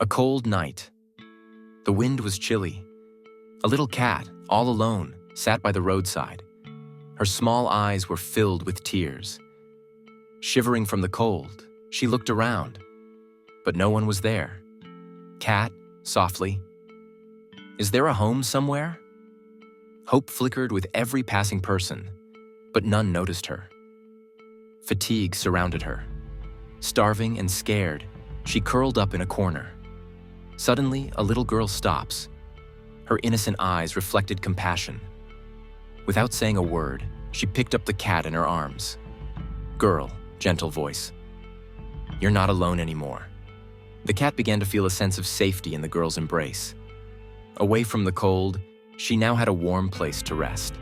A cold night. The wind was chilly. A little cat, all alone, sat by the roadside. Her small eyes were filled with tears. Shivering from the cold, she looked around, but no one was there. "Cat," softly, "is there a home somewhere?" Hope flickered with every passing person, but none noticed her. Fatigue surrounded her. Starving and scared, she curled up in a corner. Suddenly, a little girl stops. Her innocent eyes reflected compassion. Without saying a word, she picked up the cat in her arms. "Girl," gentle voice, "you're not alone anymore." The cat began to feel a sense of safety in the girl's embrace. Away from the cold, she now had a warm place to rest.